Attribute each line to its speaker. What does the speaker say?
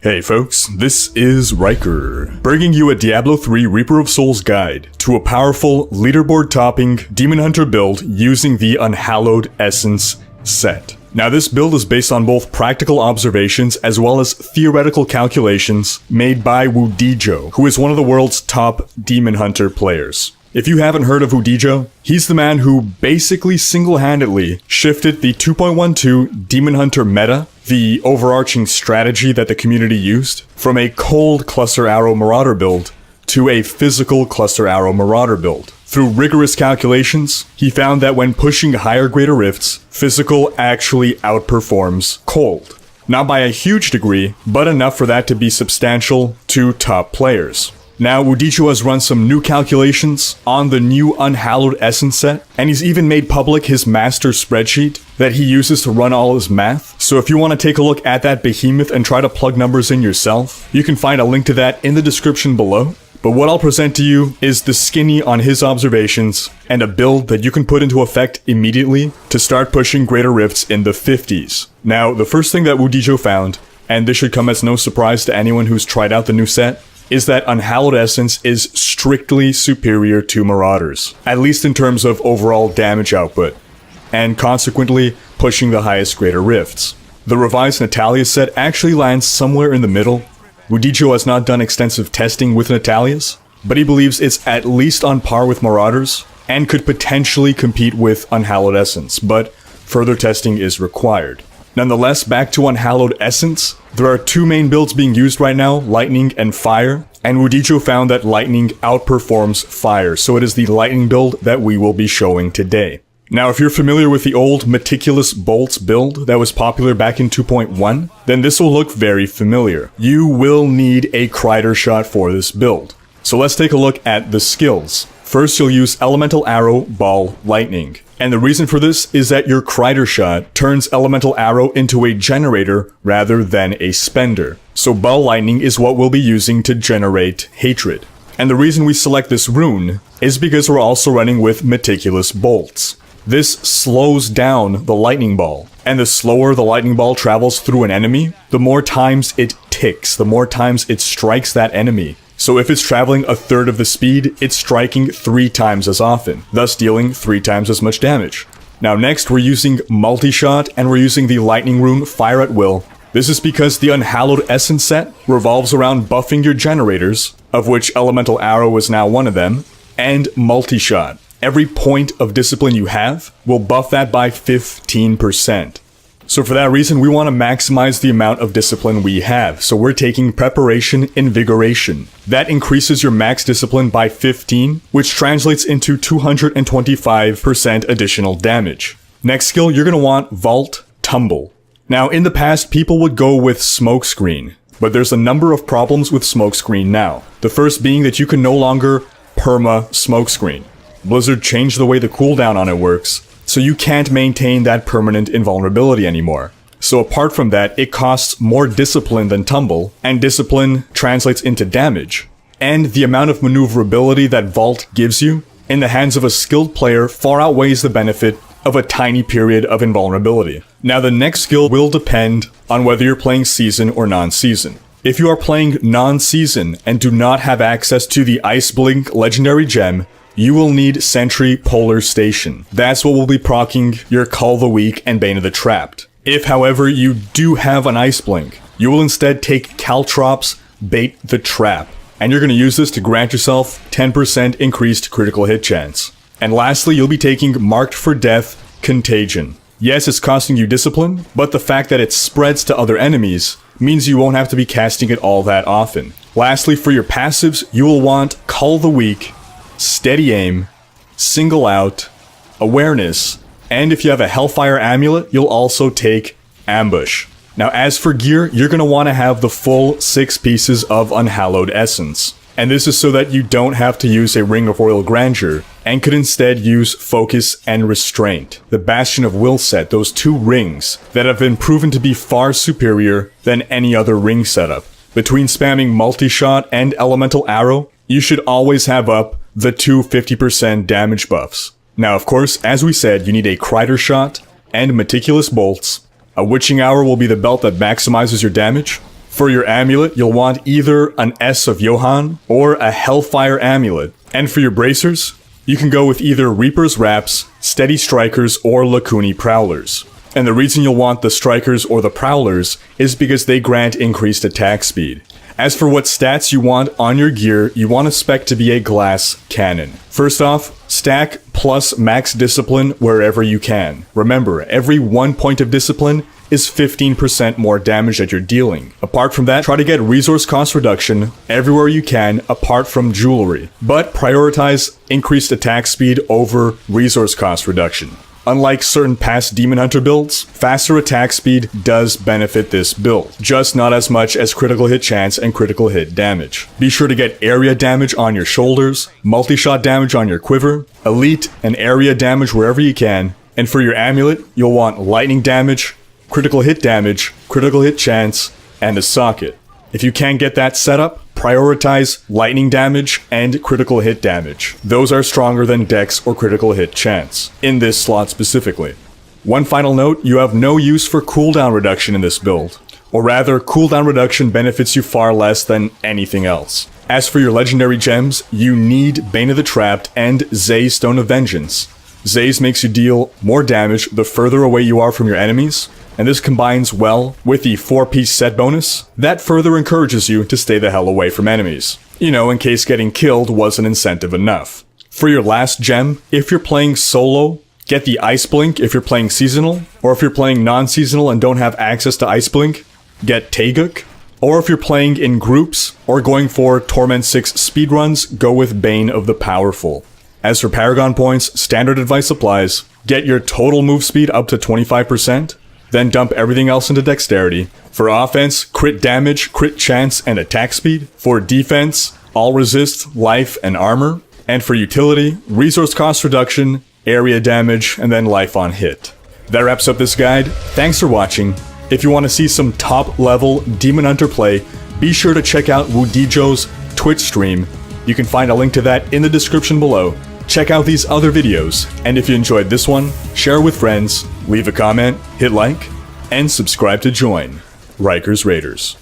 Speaker 1: Hey folks, this is Riker, bringing you a Diablo 3 Reaper of Souls guide to a powerful, leaderboard-topping Demon Hunter build using the Unhallowed Essence set. Now this build is based on both practical observations as well as theoretical calculations made by Wudijo, who is one of the world's top Demon Hunter players. If you haven't heard of Wudijo, he's the man who basically single-handedly shifted the 2.12 Demon Hunter meta, the overarching strategy that the community used, from a cold Cluster Arrow Marauder build to a physical Cluster Arrow Marauder build. Through rigorous calculations, he found that when pushing higher greater rifts, physical actually outperforms cold. Not by a huge degree, but enough for that to be substantial to top players. Now, Wudijo has run some new calculations on the new Unhallowed Essence set, and he's even made public his master spreadsheet that he uses to run all his math. So if you want to take a look at that behemoth and try to plug numbers in yourself, you can find a link to that in the description below. But what I'll present to you is the skinny on his observations and a build that you can put into effect immediately to start pushing greater rifts in the 50s. Now, the first thing that Wudijo found, and this should come as no surprise to anyone who's tried out the new set, is that Unhallowed Essence is strictly superior to Marauders, at least in terms of overall damage output, and consequently pushing the highest greater rifts. The revised Natalia set actually lands somewhere in the middle. Wudijo has not done extensive testing with Natalia's, but he believes it's at least on par with Marauders, and could potentially compete with Unhallowed Essence, but further testing is required. Nonetheless, back to Unhallowed Essence, there are two main builds being used right now, Lightning and Fire, and Wudijo found that Lightning outperforms Fire, so it is the Lightning build that we will be showing today. Now, if you're familiar with the old Meticulous Bolts build that was popular back in 2.1, then this will look very familiar. You will need a Crider Shot for this build. So let's take a look at the skills. First, you'll use Elemental Arrow, Ball, Lightning. And the reason for this is that your Crider Shot turns Elemental Arrow into a generator rather than a spender. So Ball Lightning is what we'll be using to generate Hatred. And the reason we select this rune is because we're also running with Meticulous Bolts. This slows down the Lightning Ball, and the slower the Lightning Ball travels through an enemy, the more times it ticks, the more times it strikes that enemy. So if it's traveling a third of the speed, it's striking 3 times as often, thus dealing 3 times as much damage. Now next, we're using Multi-Shot, and we're using the Lightning rune Fire at Will. This is because the Unhallowed Essence set revolves around buffing your generators, of which Elemental Arrow is now one of them, and Multi-Shot. Every point of discipline you have will buff that by 15%. So for that reason, we want to maximize the amount of discipline we have. So we're taking Preparation Invigoration. That increases your max discipline by 15, which translates into 225% additional damage. Next skill, you're going to want Vault Tumble. Now, in the past, people would go with Smokescreen, but there's a number of problems with Smokescreen now. The first being that you can no longer perma Smokescreen. Blizzard changed the way the cooldown on it works, so you can't maintain that permanent invulnerability anymore. So apart from that, it costs more discipline than Tumble, and discipline translates into damage. And the amount of maneuverability that Vault gives you in the hands of a skilled player far outweighs the benefit of a tiny period of invulnerability. Now the next skill will depend on whether you're playing Season or non-Season. If you are playing non-Season and do not have access to the Ice Blink legendary gem, you will need Sentry Polar Station. That's what will be proccing your Cull the Weak and Bane of the Trapped. If, however, you do have an Ice Blink, you will instead take Caltrops Bait the Trap, and you're going to use this to grant yourself 10% increased critical hit chance. And lastly, you'll be taking Marked for Death Contagion. Yes, it's costing you discipline, but the fact that it spreads to other enemies means you won't have to be casting it all that often. Lastly, for your passives, you will want Cull the Weak, Steady Aim, Single Out, Awareness, and if you have a Hellfire Amulet, you'll also take Ambush. Now as for gear, you're going to want to have the full 6 pieces of Unhallowed Essence. And this is so that you don't have to use a Ring of Royal Grandeur, and could instead use Focus and Restraint, the Bastion of Will set, those 2 rings that have been proven to be far superior than any other ring setup. Between spamming Multi-Shot and Elemental Arrow, you should always have up the 2 50% damage buffs. Now of course, as we said, you need a Crider Shot and Meticulous Bolts. A Witching Hour will be the belt that maximizes your damage. For your amulet, you'll want either an S of Johann or a Hellfire amulet. And for your bracers, you can go with either Reaper's Wraps, Steady Strikers, or Lacuni Prowlers. And the reason you'll want the Strikers or the Prowlers is because they grant increased attack speed. As for what stats you want on your gear, you want a spec to be a glass cannon. First off, stack plus max discipline wherever you can. Remember, every 1 point of discipline is 15% more damage that you're dealing. Apart from that, try to get resource cost reduction everywhere you can apart from jewelry, but prioritize increased attack speed over resource cost reduction. Unlike certain past Demon Hunter builds, faster attack speed does benefit this build, just not as much as critical hit chance and critical hit damage. Be sure to get area damage on your shoulders, multi-shot damage on your quiver, elite and area damage wherever you can, and for your amulet, you'll want lightning damage, critical hit damage, critical hit chance, and a socket. If you can't get that set up, prioritize lightning damage and critical hit damage. Those are stronger than dex or critical hit chance, in this slot specifically. One final note, you have no use for cooldown reduction in this build. Or rather, cooldown reduction benefits you far less than anything else. As for your legendary gems, you need Bane of the Trapped and Zay's Stone of Vengeance. Zay's makes you deal more damage the further away you are from your enemies, and this combines well with the 4-piece set bonus that further encourages you to stay the hell away from enemies. You know, in case getting killed wasn't incentive enough. For your last gem, if you're playing solo, get the Ice Blink if you're playing seasonal, or if you're playing non-seasonal and don't have access to Ice Blink, get Taeguk. Or if you're playing in groups, or going for Torment 6 speedruns, go with Bane of the Powerful. As for Paragon points, standard advice applies. Get your total move speed up to 25%, then dump everything else into dexterity. For offense, crit damage, crit chance, and attack speed. For defense, all resist, life, and armor. And for utility, resource cost reduction, area damage, and then life on hit. That wraps up this guide. Thanks for watching. If you want to see some top-level Demon Hunter play, be sure to check out Wudijo's Twitch stream. You can find a link to that in the description below. Check out these other videos, and if you enjoyed this one, share with friends, leave a comment, hit like, and subscribe to join Riker's Raiders.